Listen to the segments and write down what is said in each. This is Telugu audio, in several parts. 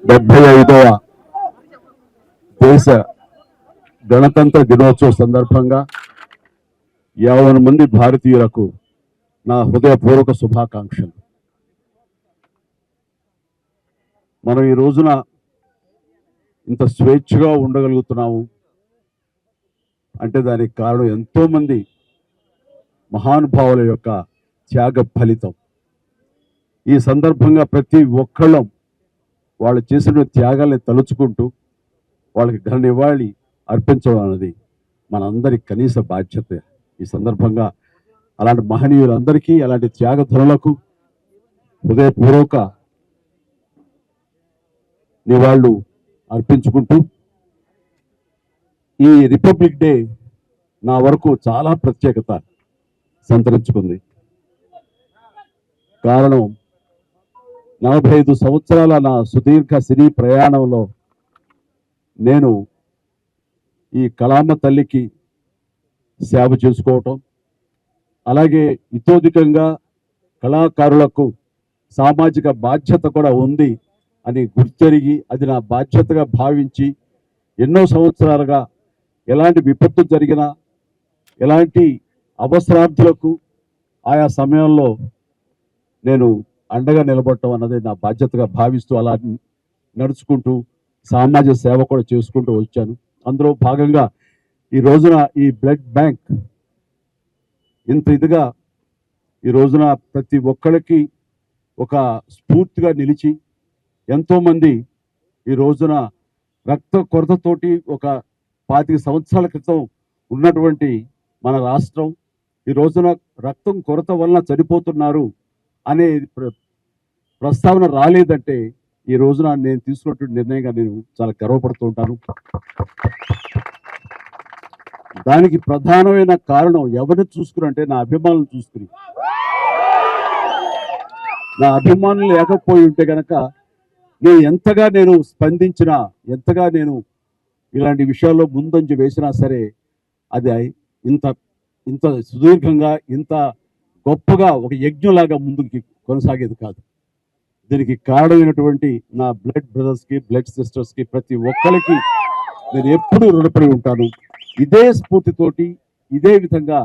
75వ దేశ గణతంత్ర దినోత్సవ సందర్భంగా 50 మంది భారతీయులకు నా హృదయపూర్వక శుభాకాంక్షలు. మనం ఈ రోజున ఇంత స్వేచ్ఛగా ఉండగలుగుతున్నాము అంటే దానికి కారణం ఎంతోమంది మహానుభావుల యొక్క త్యాగ ఫలితం. ఈ సందర్భంగా ప్రతి ఒక్కళ్ళం వాళ్ళు చేసిన త్యాగాల్ని తలుచుకుంటూ వాళ్ళకి ఘన నివాళి అర్పించడం అనేది మనందరి కనీస బాధ్యత. ఈ సందర్భంగా అలాంటి మహనీయులందరికీ, అలాంటి త్యాగధనులకు హృదయపూర్వక నివాళులు అర్పించుకుంటూ ఈ రిపబ్లిక్ డే నా వరకు చాలా ప్రత్యేకత సంతరించుకుంది. కారణం 45 సంవత్సరాల నా సుదీర్ఘ సినీ ప్రయాణంలో నేను ఈ కళామ తల్లికి సేవ చేసుకోవటం, అలాగే ఇతోధికంగా కళాకారులకు సామాజిక బాధ్యత కూడా ఉంది అని గుర్తెరిగి అది నా బాధ్యతగా భావించి ఎన్నో సంవత్సరాలుగా ఎలాంటి విపత్తు జరిగినా, ఎలాంటి అవసరార్థులకు ఆయా సమయంలో నేను అండగా నిలబడటం అన్నది నా బాధ్యతగా భావిస్తూ అలా నడుచుకుంటూ సామాజిక సేవ కూడా చేసుకుంటూ వచ్చాను. అందులో భాగంగా ఈ రోజున ఈ బ్లడ్ బ్యాంక్ ఇంత ఇదిగా ఈ రోజున ప్రతి ఒక్కరికి ఒక స్ఫూర్తిగా నిలిచి ఎంతోమంది ఈ రోజున రక్త కొరతతోటి ఒక 25 సంవత్సరాల క్రితం ఉన్నటువంటి మన రాష్ట్రం ఈ రోజున రక్తం కొరత వలన చనిపోతున్నారు అనే ప్రస్తావన రాలేదంటే ఈ రోజున నేను తీసుకున్నటువంటి నిర్ణయంగా నేను చాలా గర్వపడుతూ ఉంటాను. దానికి ప్రధానమైన కారణం ఎవరిని చూసుకుని అంటే నా అభిమానులను చూసుకుని. నా అభిమానులు లేకపోయి ఉంటే కనుక నేను ఎంతగా నేను స్పందించినా, ఎంతగా నేను ఇలాంటి విషయాల్లో ముందంజ వేసినా సరే అది ఇంత ఇంత సుదీర్ఘంగా ఇంత గొప్పగా ఒక యజ్ఞంలాగా ముందుకి కొనసాగేది కాదు. దీనికి కారణమైనటువంటి నా బ్లడ్ బ్రదర్స్కి, బ్లడ్ సిస్టర్స్కి, ప్రతి ఒక్కరికి నేను ఎప్పుడూ రుణపడి ఉంటాను. ఇదే స్ఫూర్తితోటి ఇదే విధంగా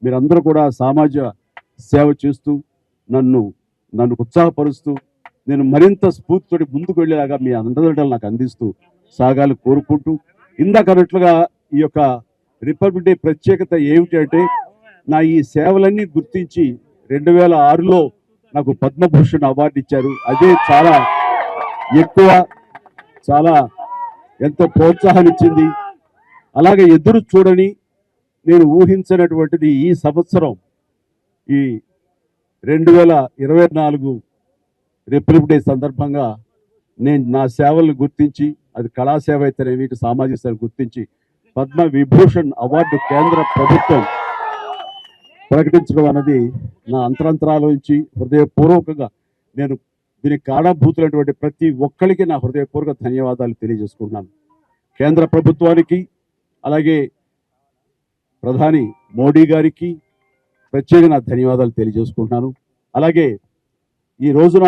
మీరందరూ కూడా సమాజ సేవ చేస్తూ నన్ను ఉత్సాహపరుస్తూ నేను మరింత స్ఫూర్తితోటి ముందుకు వెళ్ళేలాగా మీ అండదండలు నాకు అందిస్తూ సాగాలి కోరుకుంటూ, ఇందాక అన్నట్లుగా ఈ యొక్క రిపబ్లిక్ డే ప్రత్యేకత ఏమిటి అంటే నా ఈ సేవలన్నీ గుర్తించి 2006లో నాకు పద్మభూషణ్ అవార్డు ఇచ్చారు. అదే చాలా ఎక్కువ, చాలా ఎంతో ప్రోత్సాహాన్ని ఇచ్చింది. అలాగే ఎదురు చూడని నేను ఊహించినటువంటిది ఈ సంవత్సరం ఈ 2024 రిపబ్లిక్ డే సందర్భంగా నేను నా సేవలను గుర్తించి, అది కళాసేవ అయితేనేమి, సామాజిక సేవ గుర్తించి పద్మ విభూషణ్ అవార్డు కేంద్ర ప్రభుత్వం ప్రకటించడం అన్నది నా అంతరంతరాల నుంచి హృదయపూర్వకంగా నేను దీనికి కారణభూతులైనటువంటి ప్రతి ఒక్కరికి నా హృదయపూర్వక ధన్యవాదాలు తెలియజేసుకుంటున్నాను. కేంద్ర ప్రభుత్వానికి, అలాగే ప్రధాని మోడీ గారికి ప్రత్యేక నా ధన్యవాదాలు తెలియజేసుకుంటున్నాను. అలాగే ఈ రోజున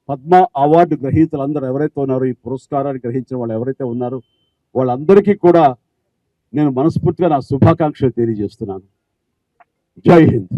పద్మ అవార్డు గ్రహీతలందరూ ఎవరైతే ఉన్నారో, ఈ పురస్కారాన్ని గ్రహించిన వాళ్ళు ఎవరైతే ఉన్నారో వాళ్ళందరికీ కూడా నేను మనస్ఫూర్తిగా నా శుభాకాంక్షలు తెలియజేస్తున్నాను. జై హింద్.